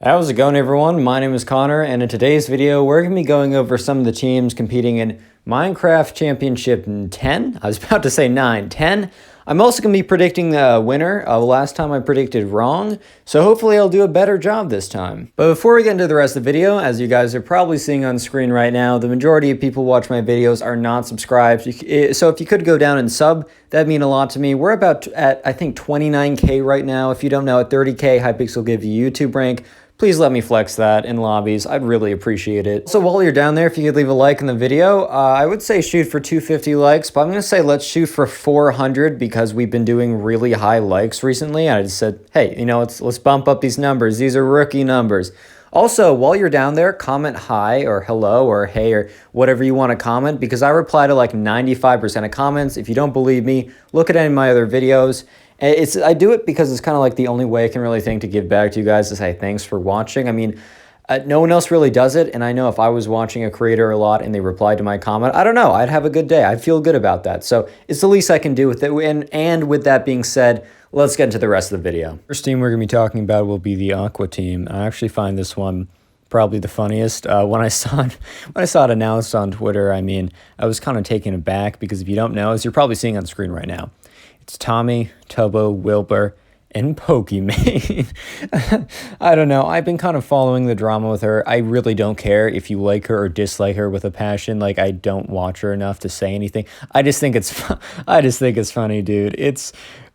How's it going, everyone? My name is Connor, and in today's video, we're going to be going over some of the teams competing in Minecraft Championship 10. I was about to say 9, 10. I'm also going to be predicting the winner. Last time I predicted wrong, so hopefully I'll do a better job this time. But before we get into the rest of the video, as you guys are probably seeing on screen right now, the majority of people watch my videos are not subscribed. So if you could go down and sub, that'd mean a lot to me. We're about at, I think, 29K right now. If you don't know, at 30K, Hypixel will give you YouTube rank. Please let me flex that in lobbies. I'd really appreciate it. So while you're down there, if you could leave a like in the video, I would say shoot for 250 likes, but I'm going to say let's shoot for 400 because we've been doing really high likes recently. I just said, hey, you know, let's bump up these numbers. These are rookie numbers. Also, while you're down there, comment hi or hello or hey or whatever you want to comment because I reply to like 95% of comments. If you don't believe me, look at any of my other videos. I do it because it's kind of like the only way I can really think to give back to you guys to say thanks for watching. I mean, no one else really does it, and I know if I was watching a creator a lot and they replied to my comment, I don't know, I'd have a good day. I'd feel good about that. So it's the least I can do with it. And with that being said, let's get into the rest of the video. First team we're going to be talking about will be the Aqua team. I actually find this one probably the funniest. When I saw it announced on Twitter, I mean, I was kind of taken aback because if you don't know, as you're probably seeing on screen right now, it's Tommyinnit Tubbo Wilbur and Pokimaine. I don't know. I've been kind of following the drama with her. I really don't care if you like her or dislike her with a passion. Like, I don't watch her enough to say anything. I just think it's funny, dude.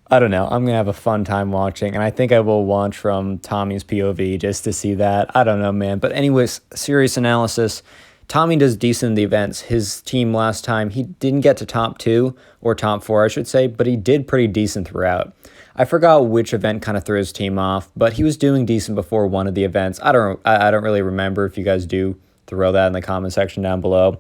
I don't know. I'm going to have a fun time watching, and I think I will watch from Tommy's POV just to see that. I don't know, man. But anyways, serious analysis. Tommy does decent in the events. His team last time, he didn't get to top 2 or top 4, I should say, but he did pretty decent throughout. I forgot which event kind of threw his team off, but he was doing decent before one of the events. I don't really remember. If you guys do, throw that in the comment section down below.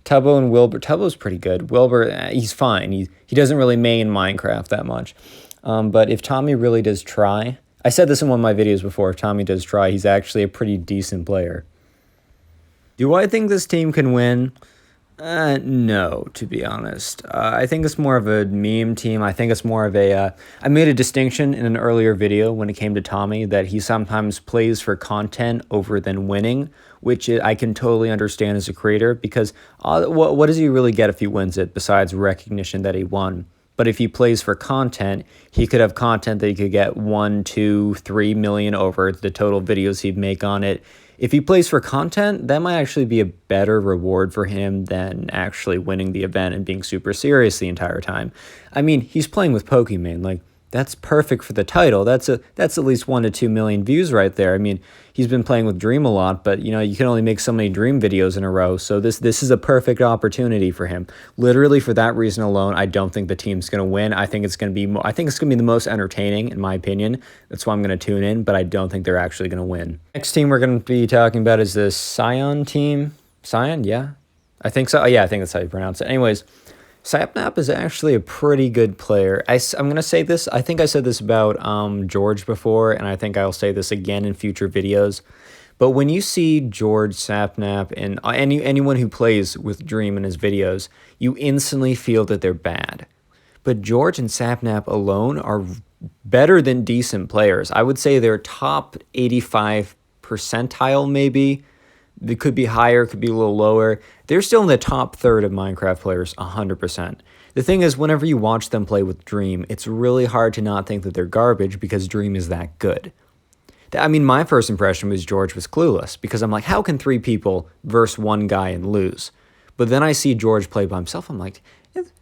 Tubbo and Wilbur. Tubbo's pretty good. Wilbur, he's fine. He doesn't really main Minecraft that much. But if Tommy really does try, I said this in one of my videos before, if Tommy does try, he's actually a pretty decent player. Do I think this team can win? No, to be honest. I think it's more of a meme team. I think it's more of a... I made a distinction in an earlier video when it came to Tommy that he sometimes plays for content over than winning, which I can totally understand as a creator because what does he really get if he wins it besides recognition that he won? But if he plays for content, he could have content that he could get 1, 2, 3 million over the total videos he'd make on it. If he plays for content, that might actually be a better reward for him than actually winning the event and being super serious the entire time. I mean, he's playing with Pokimaine. Like, that's perfect for the title. That's at least 1 to 2 million views right there. I mean, he's been playing with Dream a lot, but you know, you can only make so many Dream videos in a row. So this is a perfect opportunity for him. Literally for that reason alone, I don't think the team's going to win. I think it's going to be the most entertaining in my opinion. That's why I'm going to tune in, but I don't think they're actually going to win. Next team we're going to be talking about is the Cyan team. Cyan, yeah. I think so. Oh, yeah, I think that's how you pronounce it. Anyways, Sapnap is actually a pretty good player. I'm going to say this. I think I said this about George before, and I think I'll say this again in future videos. But when you see George, Sapnap, and anyone who plays with Dream in his videos, you instantly feel that they're bad. But George and Sapnap alone are better than decent players. I would say they're top 85 percentile maybe. It could be higher, could be a little lower. They're still in the top third of Minecraft players, 100%. The thing is, whenever you watch them play with Dream, it's really hard to not think that they're garbage because Dream is that good. I mean, my first impression was George was clueless because I'm like, how can 3 people verse 1 guy and lose? But then I see George play by himself. I'm like,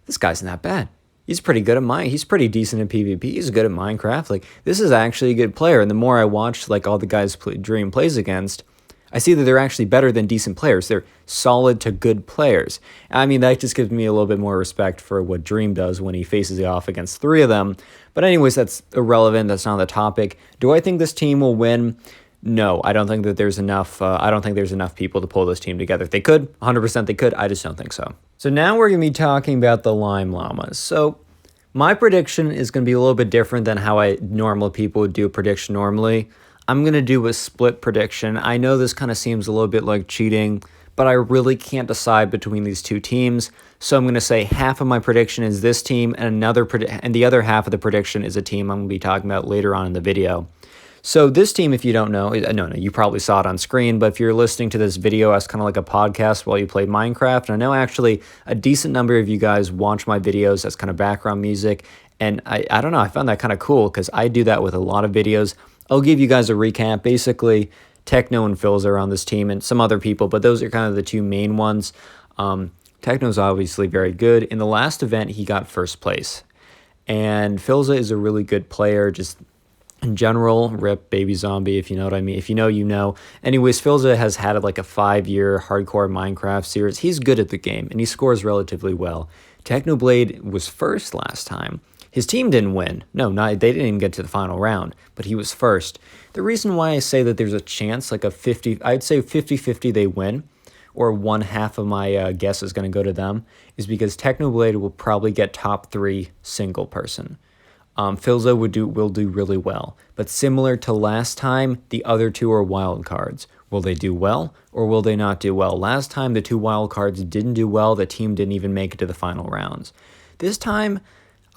this guy's not bad. He's pretty good at he's pretty decent in PvP. He's good at Minecraft. Like, this is actually a good player. And the more I watch, like, all the guys Dream plays against, I see that they're actually better than decent players. They're solid to good players. I mean, that just gives me a little bit more respect for what Dream does when he faces it off against 3 of them. But anyways, that's irrelevant. That's not the topic. Do I think this team will win? No, I don't think that there's enough. I don't think there's enough people to pull this team together. They could, 100% they could. I just don't think so. So now we're going to be talking about the Lime Llamas. So my prediction is going to be a little bit different than how normal people would do a prediction normally. I'm going to do a split prediction. I know this kind of seems a little bit like cheating, but I really can't decide between these 2 teams. So I'm going to say half of my prediction is this team and the other half of the prediction is a team I'm going to be talking about later on in the video. So this team, if you don't know, no, you probably saw it on screen, but if you're listening to this video as kind of like a podcast while you play Minecraft, and I know actually a decent number of you guys watch my videos as kind of background music, and I don't know, I found that kind of cool because I do that with a lot of videos. I'll give you guys a recap. Basically, Techno and Philza are on this team and some other people, but those are kind of the two main ones. Techno's obviously very good. In the last event, he got first place. And Philza is a really good player, just in general. Rip Baby Zombie, if you know what I mean. If you know, you know. Anyways, Philza has had like a 5-year hardcore Minecraft series. He's good at the game, and he scores relatively well. Technoblade was first last time. His team didn't win. No, they didn't even get to the final round, but he was first. The reason why I say that there's a chance, like a 50, I'd say 50-50 they win, or one half of my guess is going to go to them, is because Technoblade will probably get top 3 single person. Philza will do really well, but similar to last time, the other two are wild cards. Will they do well, or will they not do well? Last time, the 2 wild cards didn't do well. The team didn't even make it to the final rounds. This time,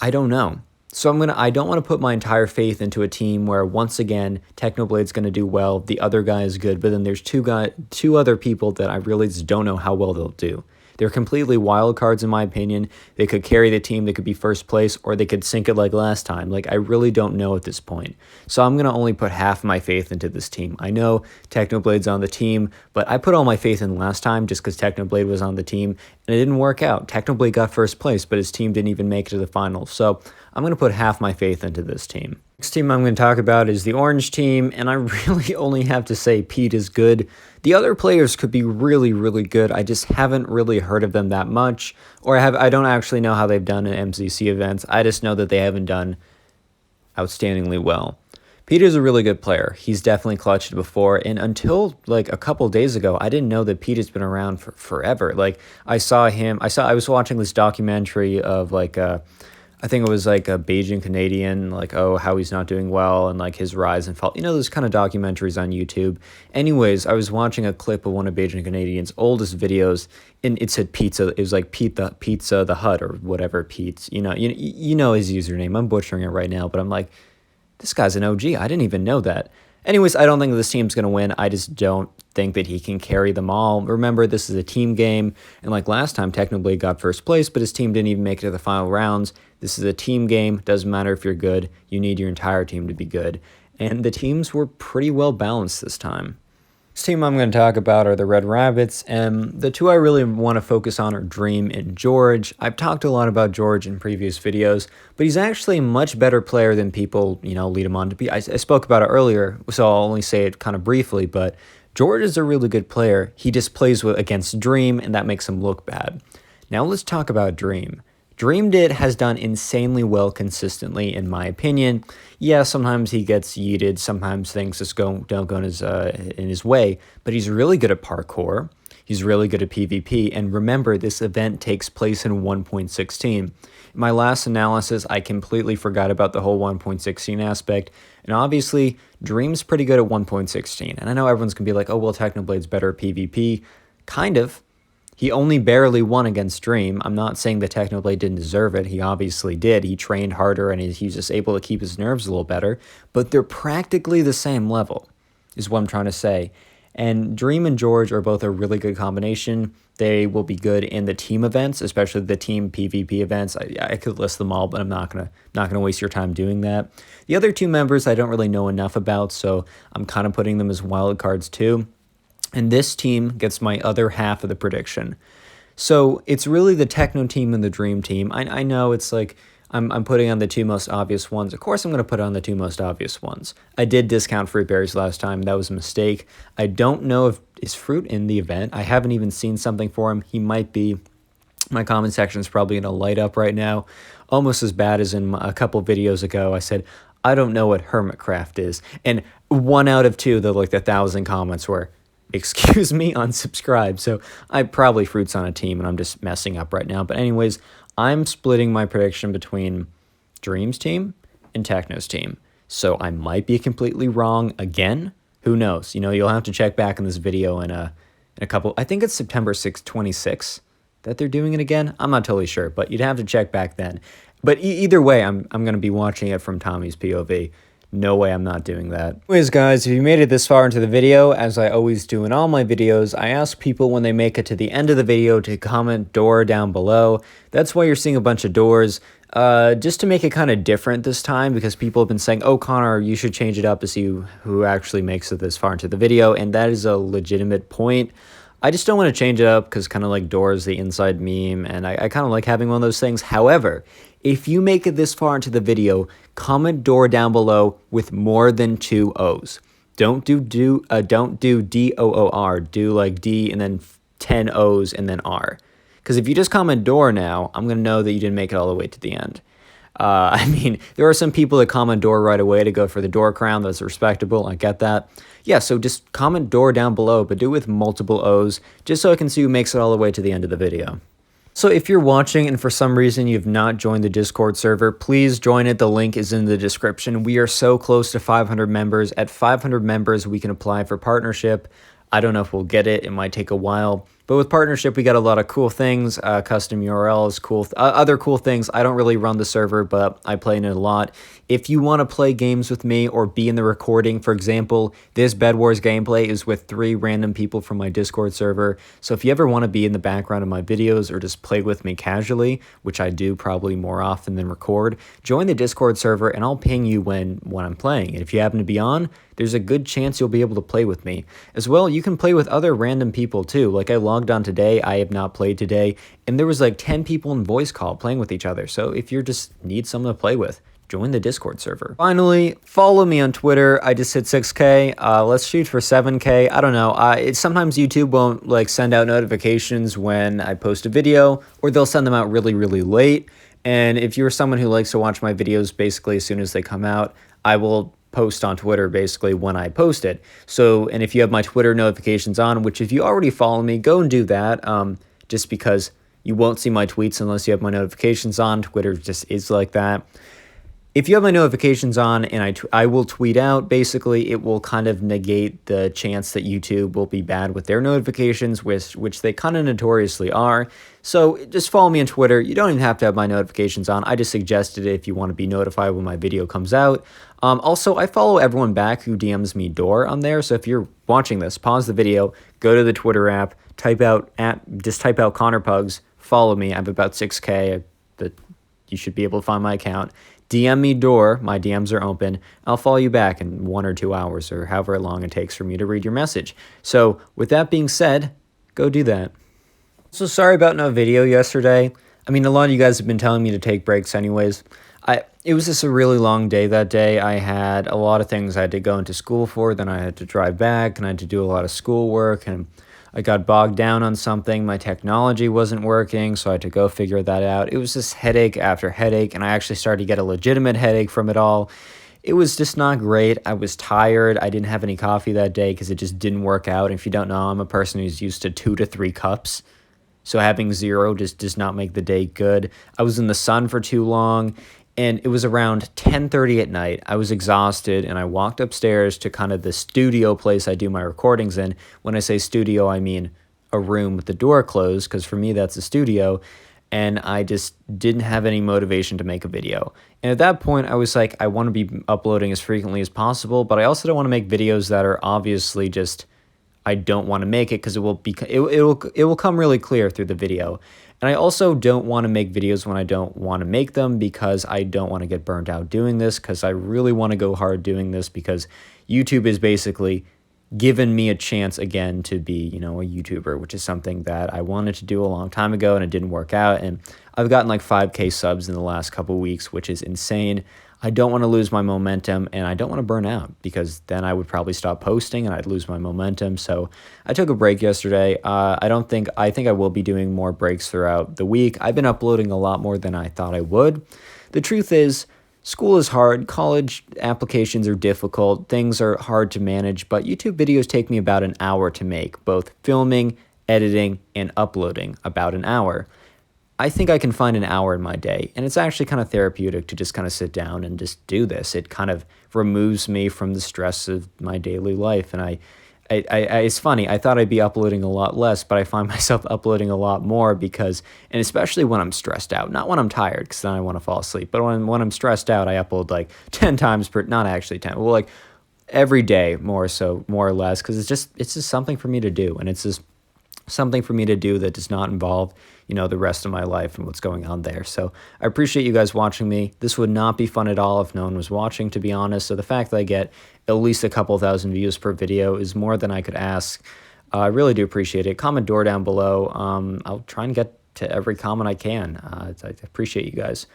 I don't know. So I don't want to put my entire faith into a team where once again Technoblade's going to do well, the other guy is good, but then there's two other people that I really just don't know how well they'll do. They're completely wild cards in my opinion. They could carry the team, they could be first place, or they could sink it like last time. Like, I really don't know at this point. So I'm going to only put half my faith into this team. I know Technoblade's on the team, but I put all my faith in last time just because Technoblade was on the team, and it didn't work out. Technoblade got first place, but his team didn't even make it to the finals. So I'm going to put half my faith into this team. Next team I'm going to talk about is the orange team, and I really only have to say Pete is good. The other players could be really, really good. I just haven't really heard of them that much, or I don't actually know how they've done in MCC events. I just know that they haven't done outstandingly well. Peter's a really good player. He's definitely clutched before, and until like a couple days ago, I didn't know that Peter's been around for forever. Like, I was watching this documentary of like I think it was like a Beijing Canadian, like, oh, how he's not doing well and like his rise and fall. You know, those kind of documentaries on YouTube. Anyways, I was watching a clip of one of Beijing Canadian's oldest videos, and it said pizza. It was like Pizza the Hut or whatever Pete's. You know his username. I'm butchering it right now, but I'm like, this guy's an OG. I didn't even know that. Anyways, I don't think this team's going to win. I just don't think that he can carry them all. Remember, this is a team game, and like last time, Technoblade got first place, but his team didn't even make it to the final rounds. This is a team game. Doesn't matter if you're good. You need your entire team to be good. And the teams were pretty well balanced this time. Next team I'm going to talk about are the Red Rabbits, and the two I really want to focus on are Dream and George. I've talked a lot about George in previous videos, but he's actually a much better player than people, lead him on to be. I spoke about it earlier, so I'll only say it kind of briefly, but George is a really good player. He just plays against Dream, and that makes him look bad. Now let's talk about Dream. Dream has done insanely well consistently, in my opinion. Yeah, sometimes he gets yeeted, sometimes things just don't go in his way, but he's really good at parkour. He's really good at PvP, and remember, this event takes place in 1.16. In my last analysis, I completely forgot about the whole 1.16 aspect, and obviously, Dream's pretty good at 1.16, and I know everyone's going to be like, oh, well, Technoblade's better at PvP. Kind of. He only barely won against Dream. I'm not saying that Technoblade didn't deserve it. He obviously did. He trained harder, and he's just able to keep his nerves a little better, but they're practically the same level, is what I'm trying to say. And Dream and George are both a really good combination. They will be good in the team events, especially the team PvP events. I could list them all, but I'm not gonna waste your time doing that. The other two members I don't really know enough about, so I'm kind of putting them as wild cards too. And this team gets my other half of the prediction. So it's really the Techno team and the Dream team. I know it's like I'm putting on the two most obvious ones. Of course I'm going to put on the two most obvious ones. I did discount Fruit Berries last time. That was a mistake. I don't know if is Fruit in the event. I haven't even seen something for him. He might be. My comment section is probably going to light up right now. Almost as bad as in a couple videos ago. I said, I don't know what Hermitcraft is. And 1 out of 2, the 1,000 comments were, excuse me, unsubscribe. So I probably Fruit's on a team, and I'm just messing up right now. But anyways, I'm splitting my prediction between Dream's team and Techno's team. So I might be completely wrong again. Who knows? You'll have to check back in this video in a couple. I think it's September 6th, 26 that they're doing it again. I'm not totally sure, but you'd have to check back then. But either way, I'm going to be watching it from Tommy's POV. No way I'm not doing that. Anyways, guys, if you made it this far into the video, as I always do in all my videos, I ask people when they make it to the end of the video to comment door down below. That's why you're seeing a bunch of doors. Just to make it kind of different this time, because people have been saying, oh, Connor, you should change it up to see who actually makes it this far into the video, and that is a legitimate point. I just don't want to change it up because kind of like doors, the inside meme, and I kind of like having one of those things. However, if you make it this far into the video, comment door down below with more than 2 O's. Don't do D-O-O-R. Do like D and then 10 O's and then R. Because if you just comment door now, I'm going to know that you didn't make it all the way to the end. I mean, there are some people that comment door right away to go for the door crown. That's respectable. I get that. Yeah, so just comment door down below, but do it with multiple O's, just so I can see who makes it all the way to the end of the video. So if you're watching and for some reason you've not joined the Discord server, please join it. The link is in the description. We are so close to 500 members. At 500 members, we can apply for partnership. I don't know if we'll get it. It might take a while. But with partnership, we got a lot of cool things, custom URLs, other cool things. I don't really run the server, but I play in it a lot. If you want to play games with me or be in the recording, for example, this Bed Wars gameplay is with 3 random people from my Discord server. So if you ever want to be in the background of my videos or just play with me casually, which I do probably more often than record, join the Discord server and I'll ping you when I'm playing. And if you happen to be on, there's a good chance you'll be able to play with me. As well, you can play with other random people too. Like I logged on today, I have not played today, and there was like 10 people in voice call playing with each other. So if you just need someone to play with, join the Discord server. Finally, follow me on Twitter. I just hit 6K. Let's shoot for 7K. I don't know. Sometimes YouTube won't like send out notifications when I post a video, or they'll send them out really, really late. And if you're someone who likes to watch my videos basically as soon as they come out, I will post on Twitter basically when I post it. So, and if you have my Twitter notifications on, which if you already follow me, go and do that, just because you won't see my tweets unless you have my notifications on. Twitter just is like that. If you have my notifications on and I will tweet out, basically it will kind of negate the chance that YouTube will be bad with their notifications, which they kind of notoriously are. So just follow me on Twitter. You don't even have to have my notifications on. I just suggested it if you want to be notified when my video comes out. Also, I follow everyone back who DMs me door on there. So if you're watching this, pause the video, go to the Twitter app, just type out Connor Pugs, follow me. I have about 6K. You should be able to find my account. DM me door, my DMs are open. I'll follow you back in 1 or 2 hours or however long it takes for me to read your message. So with that being said, go do that. So sorry about no video yesterday. I mean, a lot of you guys have been telling me to take breaks anyways. It was just a really long day that day. I had a lot of things I had to go into school for, then I had to drive back, and I had to do a lot of schoolwork, and I got bogged down on something. My technology wasn't working, so I had to go figure that out. It was just headache after headache, and I actually started to get a legitimate headache from it all. It was just not great. I was tired. I didn't have any coffee that day because it just didn't work out. And if you don't know, I'm a person who's used to 2 to 3 cups. So having 0 just does not make the day good. I was in the sun for too long, and it was around 10:30 at night. I was exhausted, and I walked upstairs to kind of the studio place I do my recordings in. When I say studio, I mean a room with the door closed, because for me, that's a studio. And I just didn't have any motivation to make a video. And at that point, I was like, I want to be uploading as frequently as possible, but I also don't want to make videos that are obviously just, I don't want to make it because it will come really clear through the video. And I also don't want to make videos when I don't want to make them, because I don't want to get burnt out doing this, because I really want to go hard doing this, because YouTube is basically given me a chance again to be, a YouTuber, which is something that I wanted to do a long time ago and it didn't work out. And I've gotten like 5K subs in the last couple weeks, which is insane. I don't want to lose my momentum, and I don't want to burn out, because then I would probably stop posting and I'd lose my momentum. So I took a break yesterday. I think I will be doing more breaks throughout the week. I've been uploading a lot more than I thought I would. The truth is, school is hard, college applications are difficult, things are hard to manage, but YouTube videos take me about an hour to make, both filming, editing, and uploading, about an hour. I think I can find an hour in my day, and it's actually kind of therapeutic to just kind of sit down and just do this. It kind of removes me from the stress of my daily life, and It's funny. I thought I'd be uploading a lot less, but I find myself uploading a lot more because, and especially when I'm stressed out, not when I'm tired, because then I want to fall asleep, but when I'm stressed out, I upload like 10 times per, not actually 10, well, like every day more so, more or less, because it's just something for me to do. And it's just something for me to do that does not involve, the rest of my life and what's going on there. So I appreciate you guys watching me. This would not be fun at all if no one was watching, to be honest. So the fact that I get at least a couple thousand views per video is more than I could ask. I really do appreciate it. Comment door down below. I'll try and get to every comment I can. I appreciate you guys.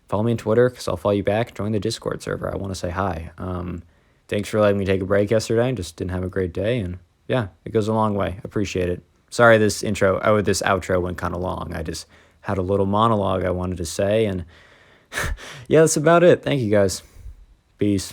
Follow me on Twitter, because I'll follow you back. Join the Discord server. I want to say hi. Thanks for letting me take a break yesterday. I just didn't have a great day, and yeah, it goes a long way. Appreciate it. Sorry this outro went kind of long. I just had a little monologue I wanted to say, and yeah, that's about it. Thank you guys. Peace.